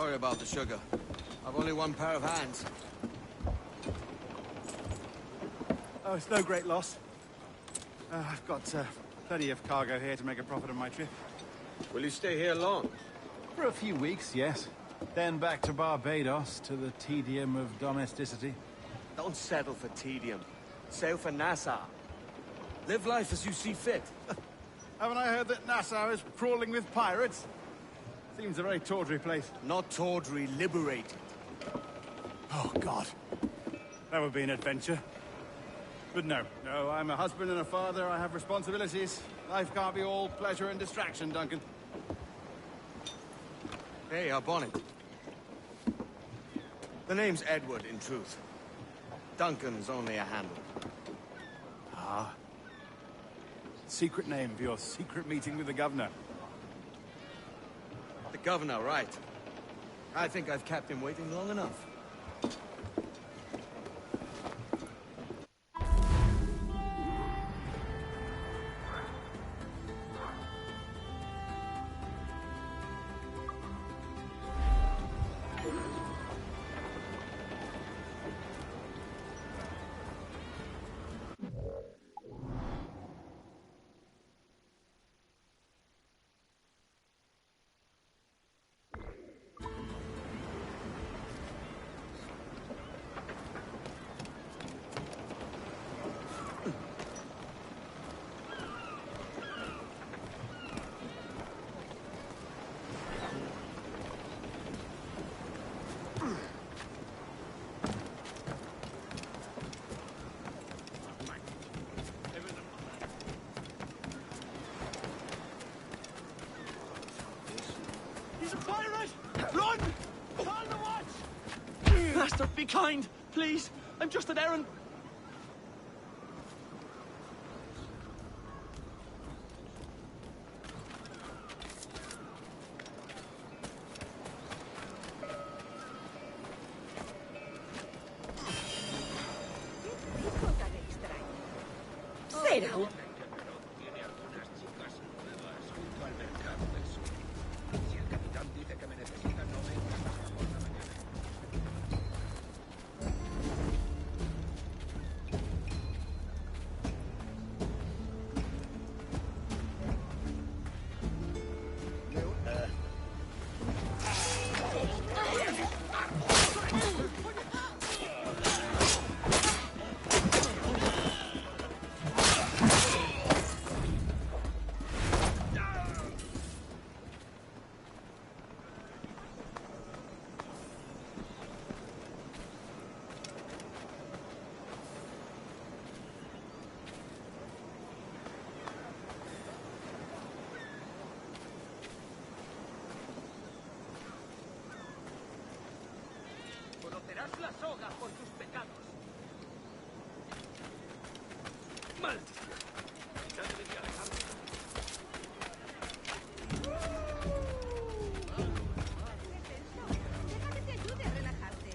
Sorry about the sugar. I've only one pair of hands. Oh, it's no great loss. I've got plenty of cargo here to make a profit on my trip. Will you stay here long? For a few weeks, yes. Then back to Barbados, to the tedium of domesticity. Don't settle for tedium. Sail for Nassau. Live life as you see fit. Haven't I heard that Nassau is crawling with pirates? Seems a very tawdry place. Not tawdry, liberated. Oh, God. That would be an adventure. But no, I'm a husband and a father. I have responsibilities. Life can't be all pleasure and distraction, Duncan. Hey, our bonnet. The name's Edward, in truth. Duncan's only a handle. Ah. Secret name for your secret meeting with the governor. The governor, right. I think I've kept him waiting long enough. Run! Call the watch! Master, be kind, please. I'm just an errand. Cero. La soga por tus pecados. Maldición. Ya debería dejarlo. Deja que te ayude a relajarte.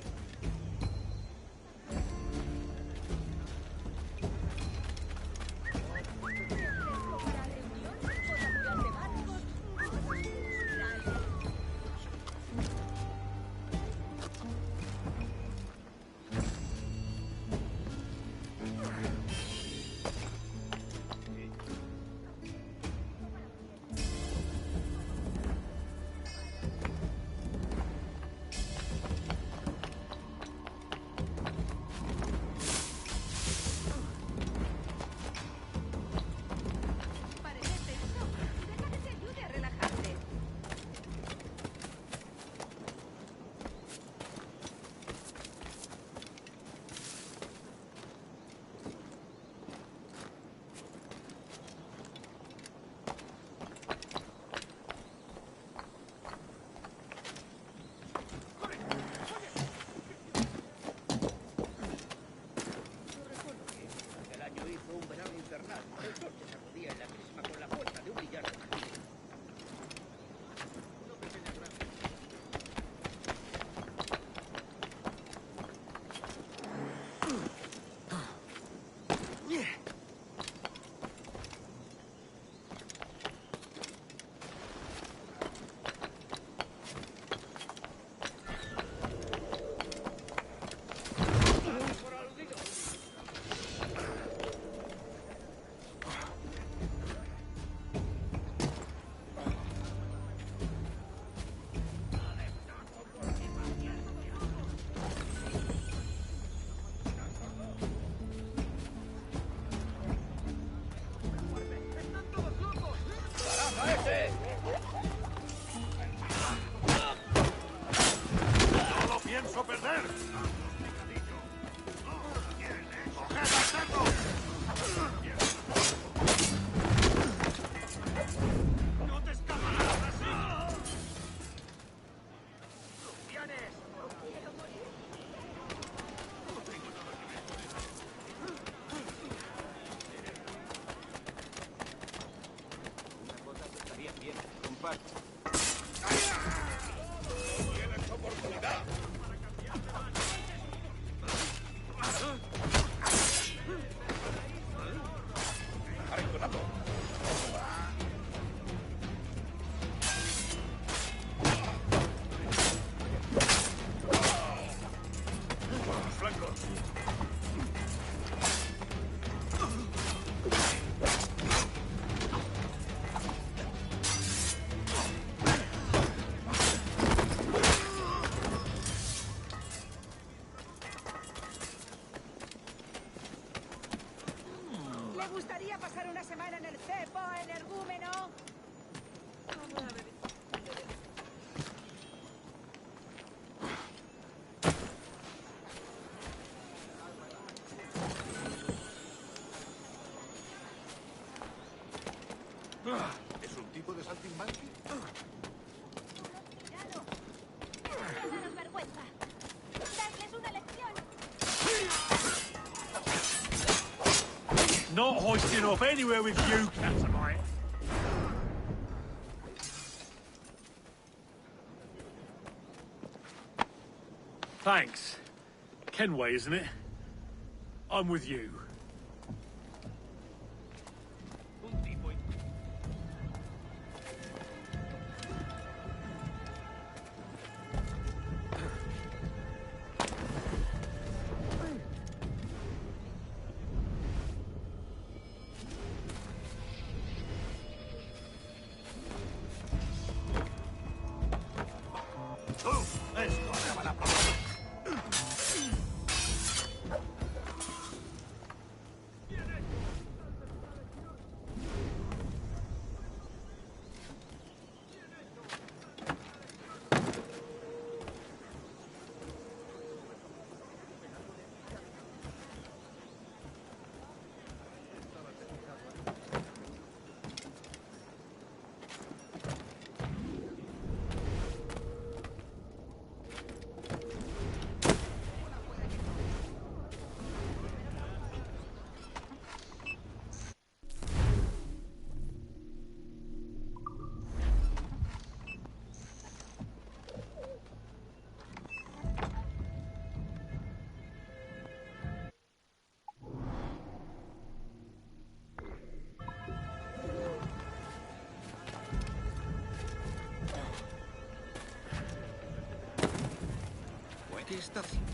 ¡Tienes oportunidad! ¡Arrinconado! ¡Flancos! ¿Le gustaría pasar una semana en el cepo, energúmeno? ¿Es un tipo de saltimbanqui? ¡Cuidado! ¡Daros vergüenza! ¡Dadles una lección! Not hoisting off anywhere with you, Catamite. Thanks. Kenway, isn't it? I'm with you. ¡Esto acaba la prueba! ¿Qué está haciendo?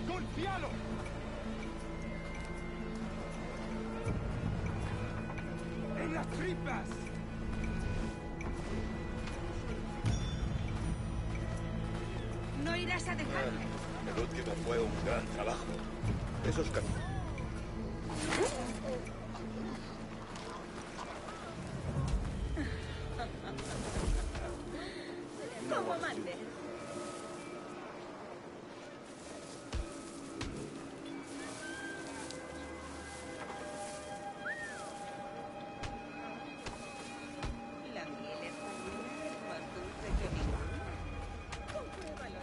¡Golpealo! ¡En las tripas! No irás a dejarme. El último fue un gran trabajo. Esos caminos. Como mande. La miel es más dulce que ninguna. Compruébalo.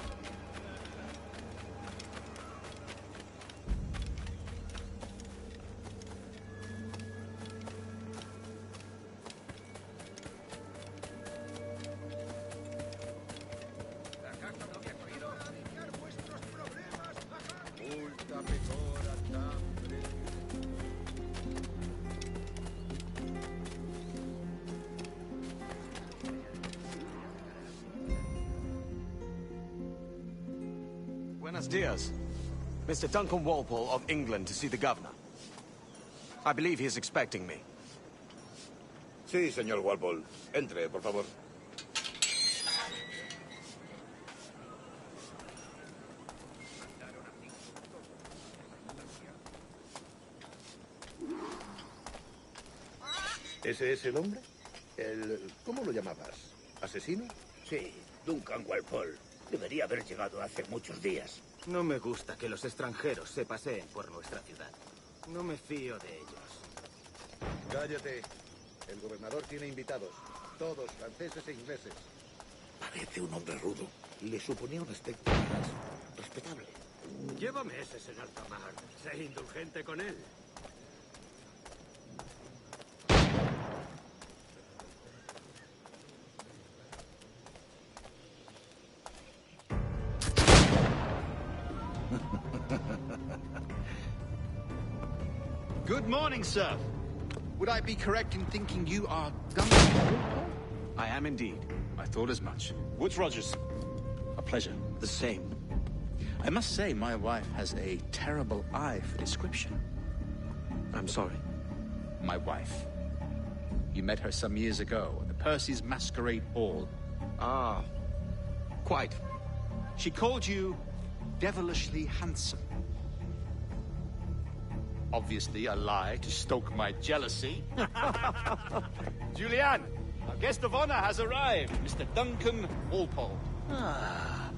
Buenos dias. Mr. Duncan Walpole of England to see the governor. I believe he is expecting me. Sí, señor Walpole. Entre, por favor. ¿Ese es el hombre? ¿Cómo lo llamabas? ¿Asesino? Sí, Duncan Walpole. Debería haber llegado hace muchos días. No me gusta que los extranjeros se paseen por nuestra ciudad. No me fío de ellos. Cállate. El gobernador tiene invitados. Todos franceses e ingleses. Parece un hombre rudo. Le suponía un aspecto más respetable. Llévame ese en alta mar. Sé indulgente con él. Good morning, sir. Would I be correct in thinking you are Duncan? I am indeed. I thought as much. Woods Rogers. A pleasure. The same. I must say, my wife has a terrible eye for description. I'm sorry. My wife. You met her some years ago at the Percy's Masquerade Ball. Ah, quite. She called you devilishly handsome. Obviously a lie to stoke my jealousy. Julianne, our guest of honor has arrived, Mr. Duncan Walpole. Ah.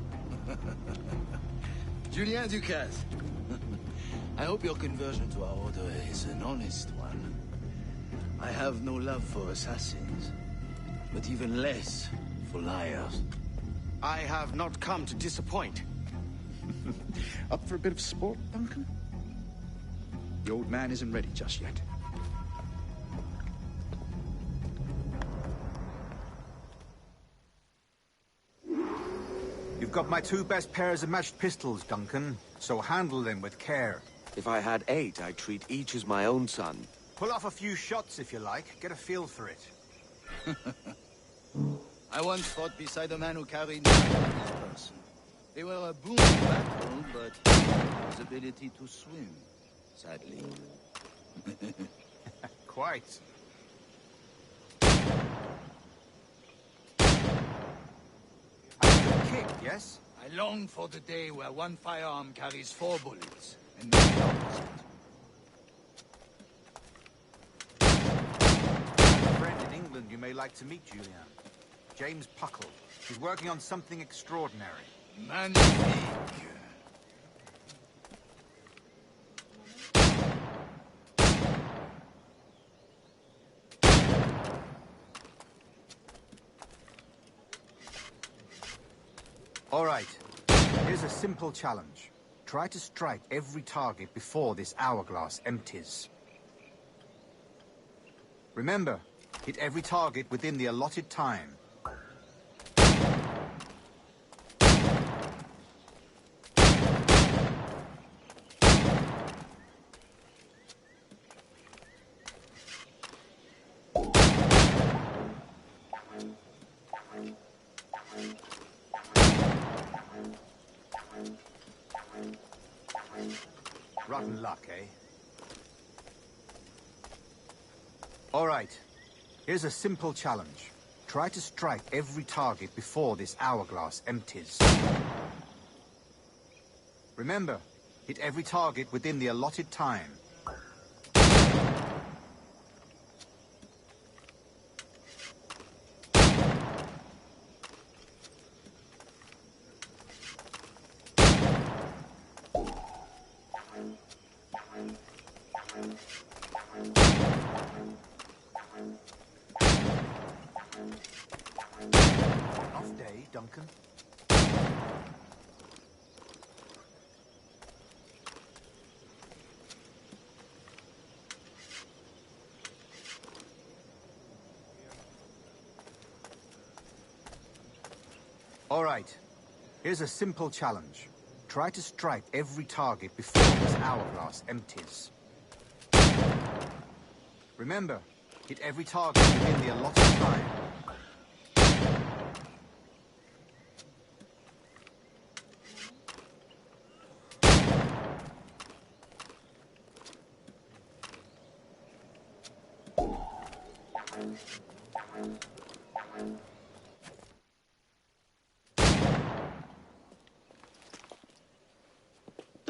Julien Ducasse. I hope your conversion to our order is an honest one. I have no love for assassins, but even less for liars. I have not come to disappoint. Up for a bit of sport, Duncan? The old man isn't ready just yet. You've got my 2 best pairs of matched pistols, Duncan, so handle them with care. If I had 8, I'd treat each as my own son. Pull off a few shots if you like, get a feel for it. I once fought beside a man who carried knives on his person. They were a boon in battle, but his ability to swim, sadly. Quite. A kick, yes? I long for the day where one firearm carries 4 bullets, and not the opposite. A friend in England you may like to meet, Julian. James Puckle. He's working on something extraordinary. Magnifique. All right. Here's a simple challenge. Try to strike every target before this hourglass empties. Remember, hit every target within the allotted time. Rotten luck, eh? All right. Here's a simple challenge. Try to strike every target before this hourglass empties. Remember, hit every target within the allotted time. Off day, Duncan. All right. Here's a simple challenge. Try to strike every target before this hourglass empties. Remember, hit every target within the allotted time.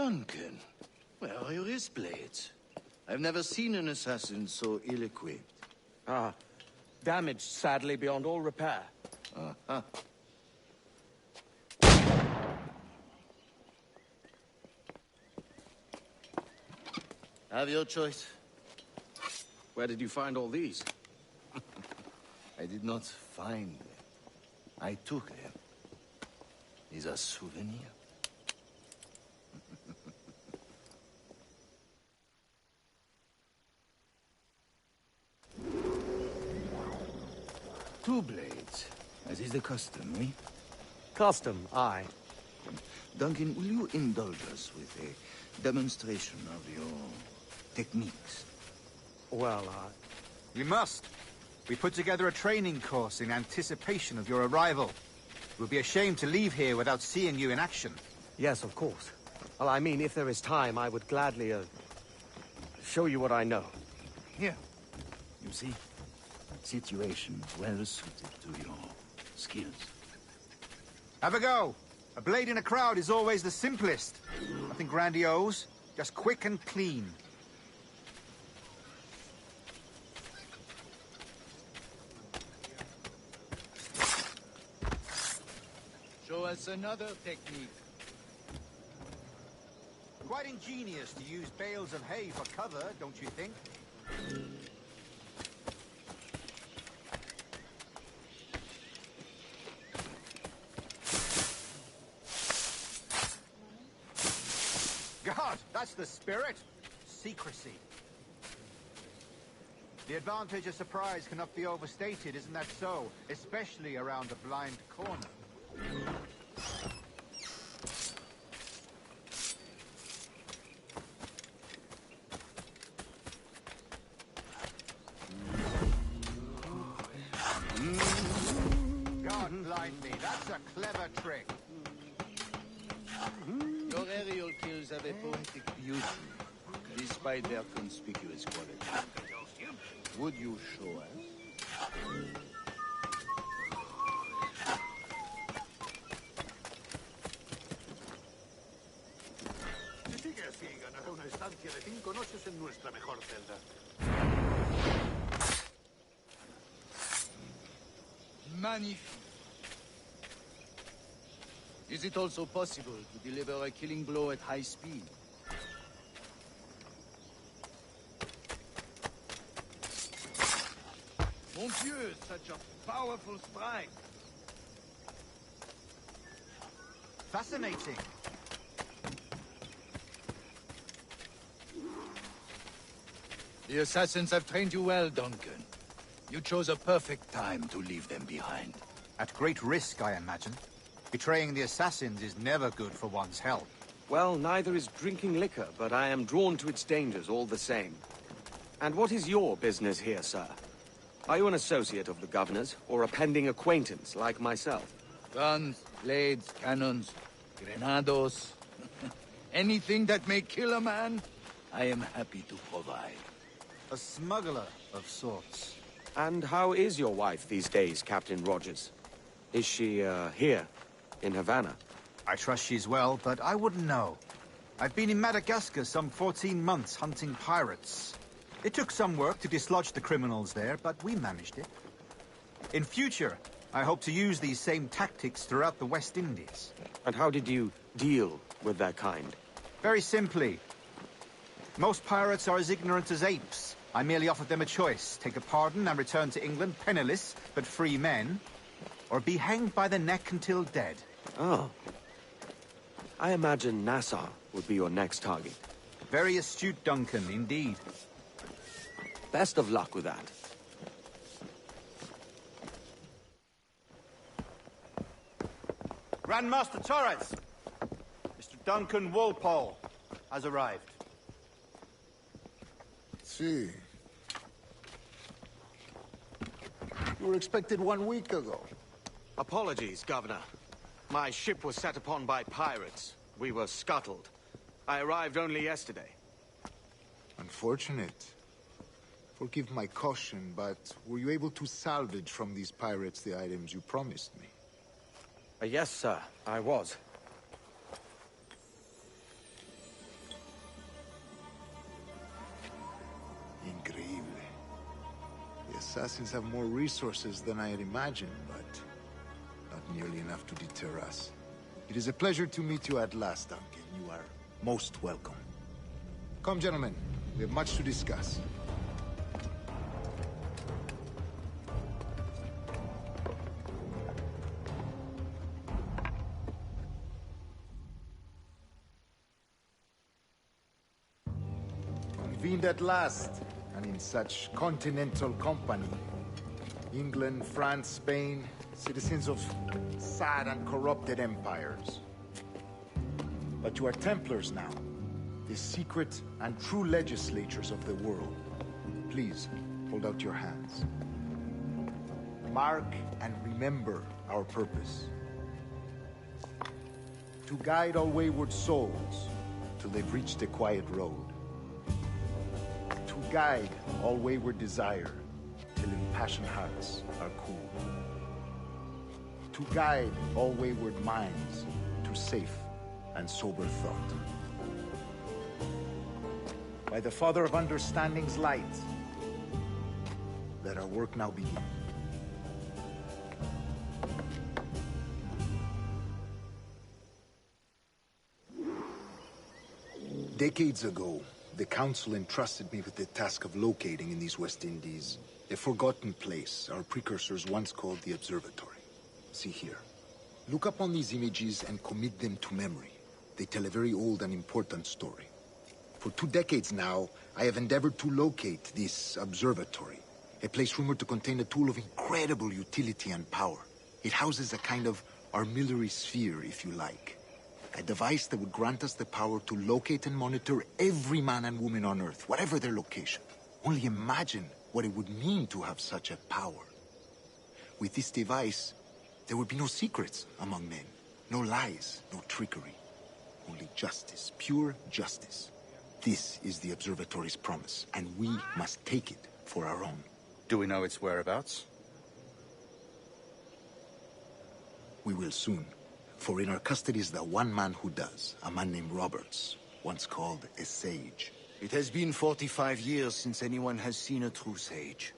Duncan, where are your wrist blades? I've never seen an assassin so ill-equipped. Ah, damaged, sadly, beyond all repair. Uh-huh. Have your choice. Where did you find all these? I did not find them. I took them. These are souvenirs. Two blades, as is the custom, eh? Custom, aye. Duncan, will you indulge us with a demonstration of your techniques? Well, We must. We put together a training course in anticipation of your arrival. It would be a shame to leave here without seeing you in action. yes, of course. Well, I mean, if there is time, I would gladly, show you what I know. Here. You see? Situation well suited to your skills. Have a go. A blade in a crowd is always the simplest. Nothing grandiose, just quick and clean. Show us another technique. Quite ingenious to use bales of hay for cover, don't you think? God, that's the spirit. Secrecy. The advantage of surprise cannot be overstated, isn't that so? Especially around a blind corner. God blind me, that's a clever trick. Your aerial kills have a poetic beauty, despite their conspicuous quality. Would you show us? Si sigue así, ganará una estancia de 5 noches en nuestra mejor celda. Magnifique. Is it also possible to deliver a killing blow at high speed? Mon Dieu, such a powerful strike. Fascinating. The assassins have trained you well, Duncan. You chose a perfect time to leave them behind. At great risk, I imagine. Betraying the assassins is never good for one's health. Well, neither is drinking liquor, but I am drawn to its dangers all the same. And what is your business here, sir? Are you an associate of the governor's, or a pending acquaintance like myself? Guns, blades, cannons, grenados. Anything that may kill a man, I am happy to provide. A smuggler of sorts. And how is your wife these days, Captain Rogers? Is she, here, in Havana? I trust she's well, but I wouldn't know. I've been in Madagascar some 14 months hunting pirates. It took some work to dislodge the criminals there, but we managed it. In future, I hope to use these same tactics throughout the West Indies. And how did you deal with that kind? Very simply. Most pirates are as ignorant as apes. I merely offered them a choice. Take a pardon and return to England penniless, but free men. Or be hanged by the neck until dead. Oh. I imagine Nassau would be your next target. Very astute, Duncan, indeed. Best of luck with that. Grandmaster Torres! Mr. Duncan Walpole has arrived. See. You were expected 1 week ago. Apologies, Governor. My ship was set upon by pirates. We were scuttled. I arrived only yesterday. Unfortunate. Forgive my caution, but were you able to salvage from these pirates the items you promised me? Yes, sir, I was. assassins have more resources than I had imagined, but not nearly enough to deter us. It is a pleasure to meet you at last, Duncan. You are most welcome. Come, gentlemen. We have much to discuss. Convened at last, and in such continental company. England, France, Spain, citizens of sad and corrupted empires. But you are Templars now, the secret and true legislators of the world. Please, hold out your hands. Mark and remember our purpose. To guide all wayward souls till they've reached the quiet road. To guide all wayward desire till impassioned hearts are cool. To guide all wayward minds to safe and sober thought. By the Father of Understanding's light, let our work now begin. Decades ago, the Council entrusted me with the task of locating in these West Indies a forgotten place our precursors once called the Observatory. See here. Look upon these images and commit them to memory. They tell a very old and important story. For 2 decades now, I have endeavored to locate this observatory, a place rumored to contain a tool of incredible utility and power. It houses a kind of armillary sphere, if you like. A device that would grant us the power to locate and monitor every man and woman on Earth, whatever their location. Only imagine what it would mean to have such a power. With this device, there would be no secrets among men, no lies, no trickery. Only justice, pure justice. This is the Observatory's promise, and we must take it for our own. Do we know its whereabouts? We will soon. For in our custody is the one man who does, a man named Roberts, once called a sage. It has been 45 years since anyone has seen a true sage.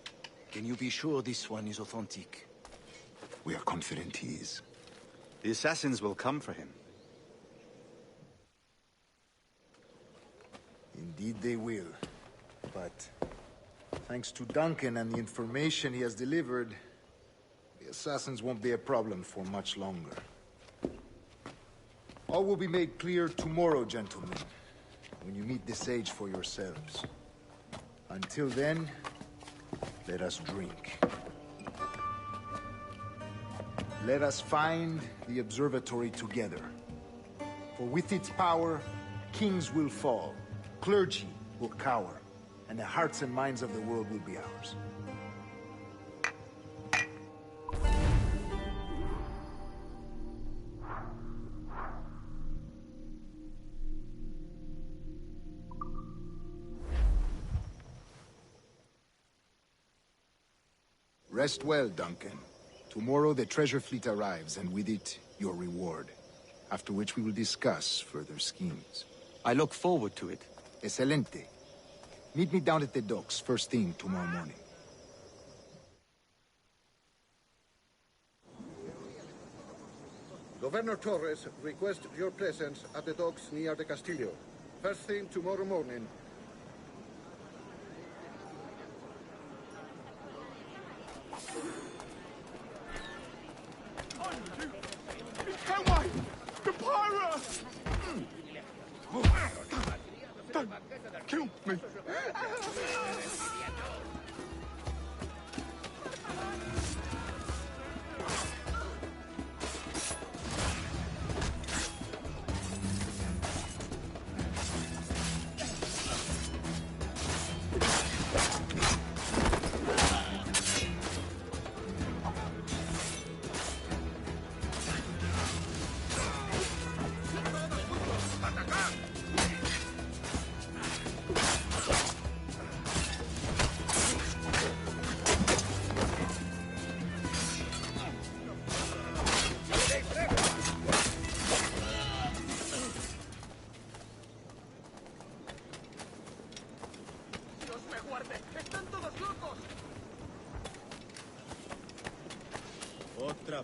Can you be sure this one is authentic? We are confident he is. The assassins will come for him. Indeed they will. But thanks to Duncan and the information he has delivered, the assassins won't be a problem for much longer. All will be made clear tomorrow, gentlemen, when you meet the sage for yourselves. Until then, let us drink. Let us find the observatory together. For with its power, kings will fall, clergy will cower, and the hearts and minds of the world will be ours. Rest well, Duncan. Tomorrow the treasure fleet arrives, and with it, your reward. After which we will discuss further schemes. I look forward to it. Excelente. Meet me down at the docks first thing tomorrow morning. Governor Torres requests your presence at the docks near the Castillo. First thing tomorrow morning. Helway! The pirate! Don't kill me!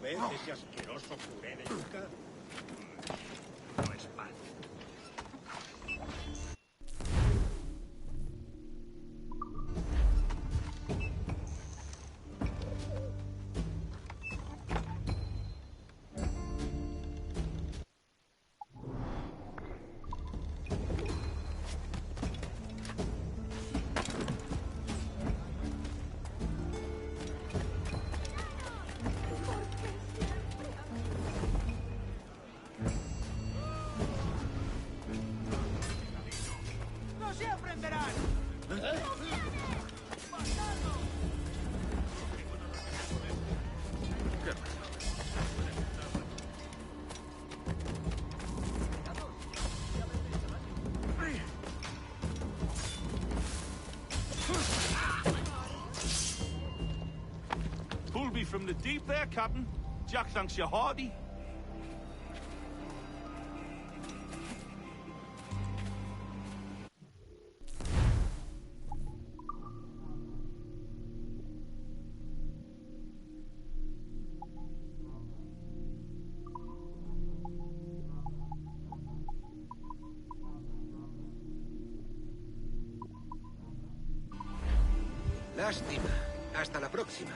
vez ese asqueroso puré de yuca? No es pan. ¡No se aprenderán! Pulled me from the deep there, Captain. Jack thanks you hearty. Lástima. Hasta la próxima.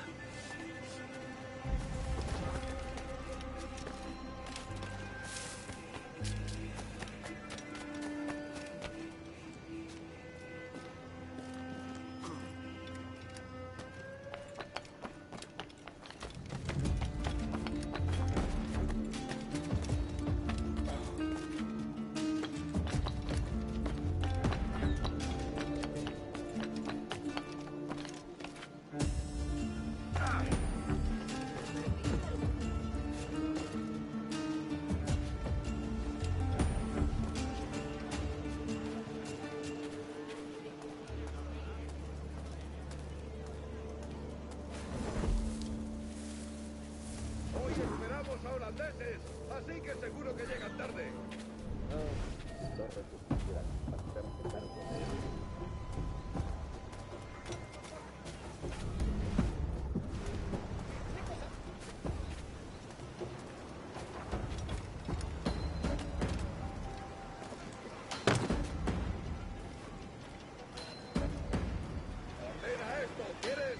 Hoy esperamos a holandeses, así que seguro que llegan tarde. Ordena esto, ¿quieres?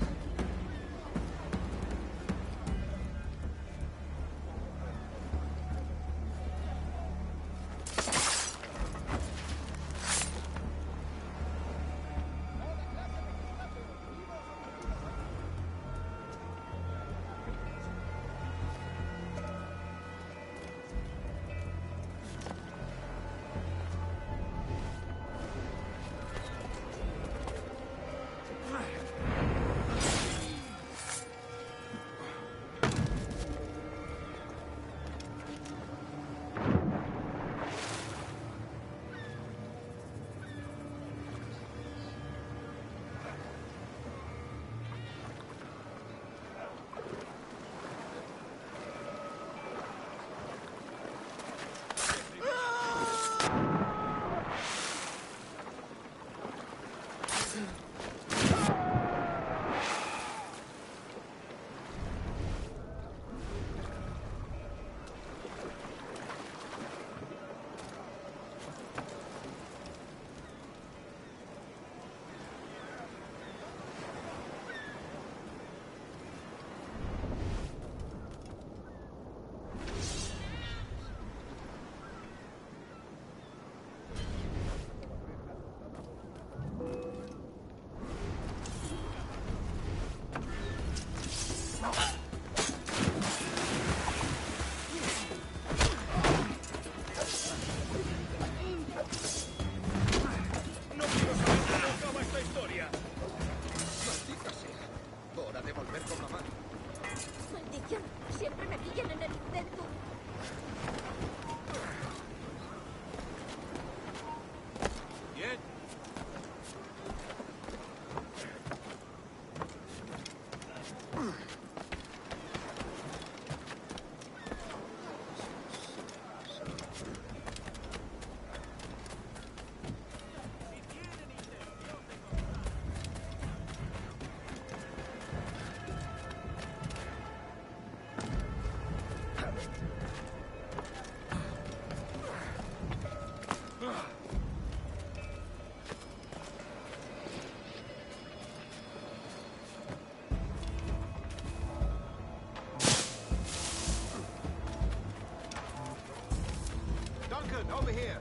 Duncan, over here.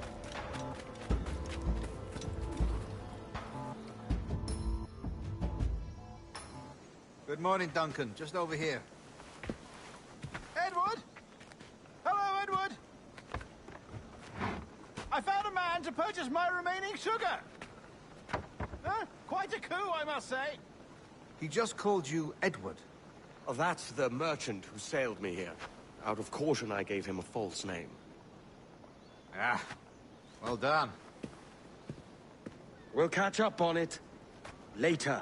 Good morning, Duncan. Just over here. Edward? Hello, Edward. I found a man to purchase my remaining sugar. Huh? Quite a coup, I must say. He just called you Edward. Oh, that's the merchant who sailed me here. Out of caution, I gave him a false name. Ah, well done. We'll catch up on it later.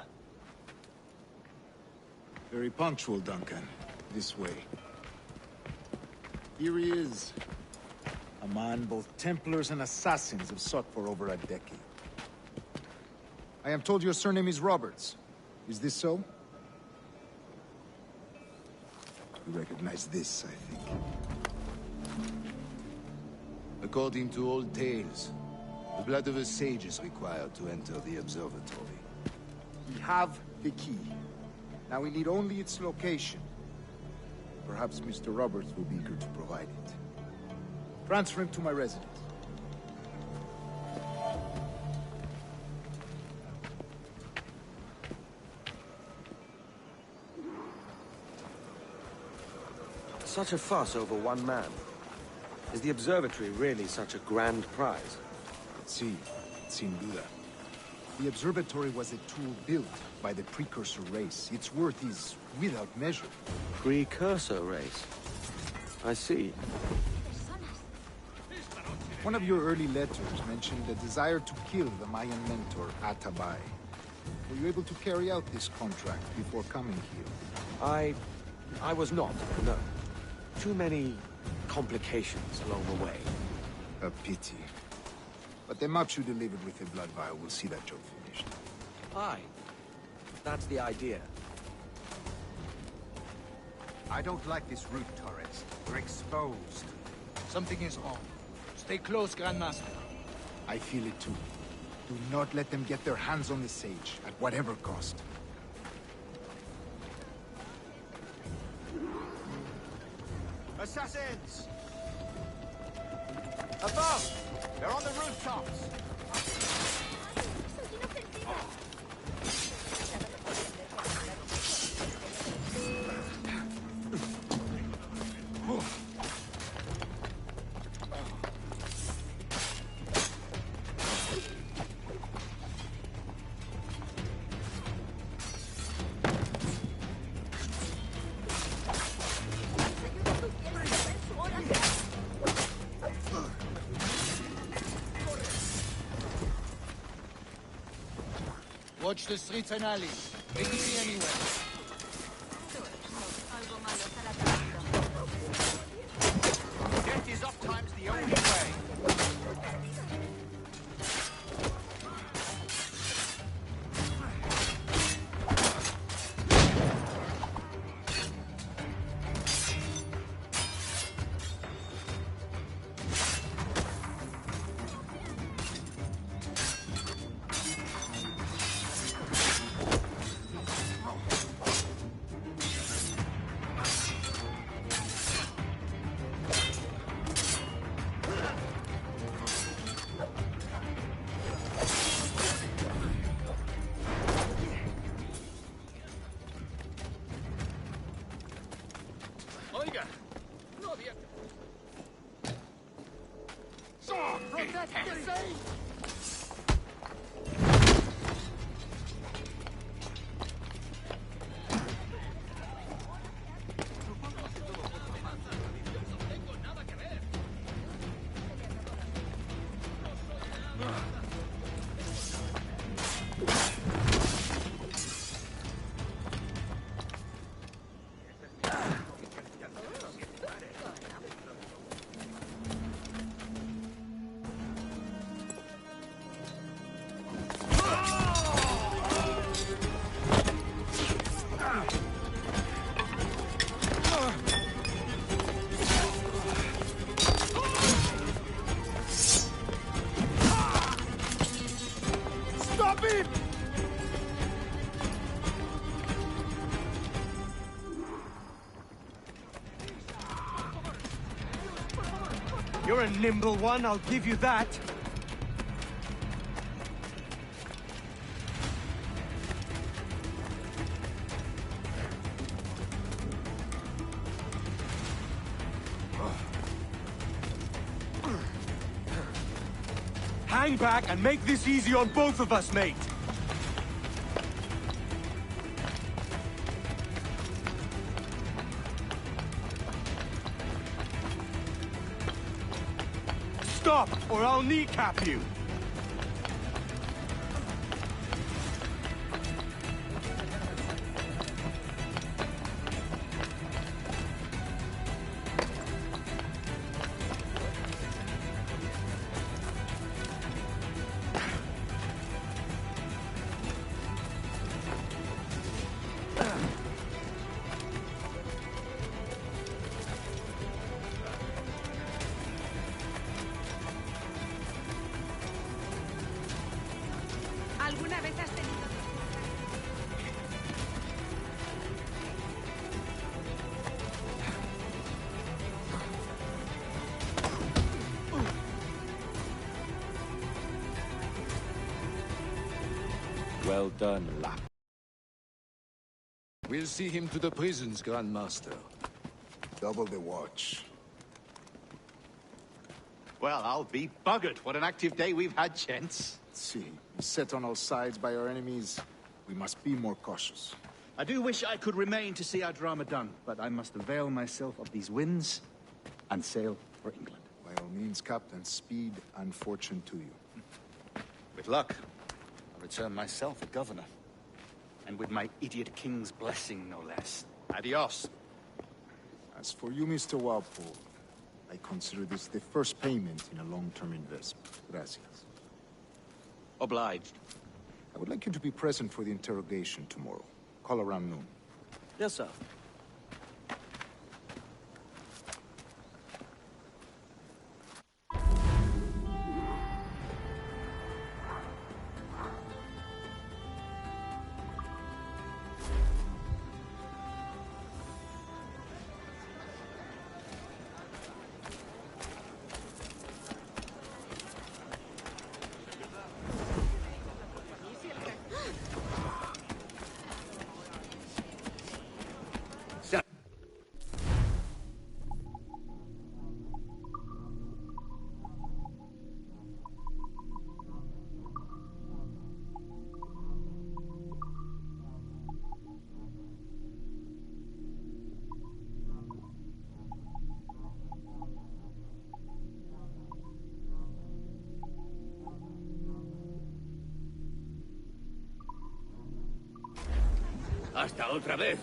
Very punctual, Duncan. This way. Here he is. A man both Templars and Assassins have sought for over a decade. I am told your surname is Roberts. Is this so? You recognize this, I think. According to old tales, the blood of a sage is required to enter the observatory. We have the key. Now we need only its location. Perhaps Mr. Roberts will be eager to provide it. Transfer him to my residence. Such a fuss over one man. Is the observatory really such a grand prize? See, sin duda. The observatory was a tool built by the precursor race. Its worth is without measure. Precursor race? I see. One of your early letters mentioned a desire to kill the Mayan mentor, Atabai. Were you able to carry out this contract before coming here? I was not, no. Too many complications along the way. A pity. But the maps you delivered with the blood vial will see that job finished. Aye. That's the idea. I don't like this route, Torres. We're exposed. Something is wrong. Stay close, Grandmaster. I feel it too. Do not let them get their hands on the sage, at whatever cost. Assassins! Above! They're on the rooftops! Watch the streets and alleys. They could be anywhere. Death is oftentimes the only way. Oiga, no había... You're a nimble one, I'll give you that. Hang back and make this easy on both of us, mate. Stop, or I'll kneecap you! ¿Alguna vez has tenido... Well done, Lap. We'll see him to the prisons, Grandmaster. Double the watch. Well, I'll be buggered. What an active day we've had, gents. See, set on all sides by our enemies, we must be more cautious. I do wish I could remain to see our drama done, but I must avail myself of these winds and sail for England. By all means, Captain, speed and fortune to you. With luck, I'll return myself a governor. And with my idiot king's blessing, no less. Adios. As for you, Mr. Walpole, I consider this the first payment in a long-term investment. Gracias. Obliged. I would like you to be present for the interrogation tomorrow. Call around noon. Yes, sir. Hasta otra vez.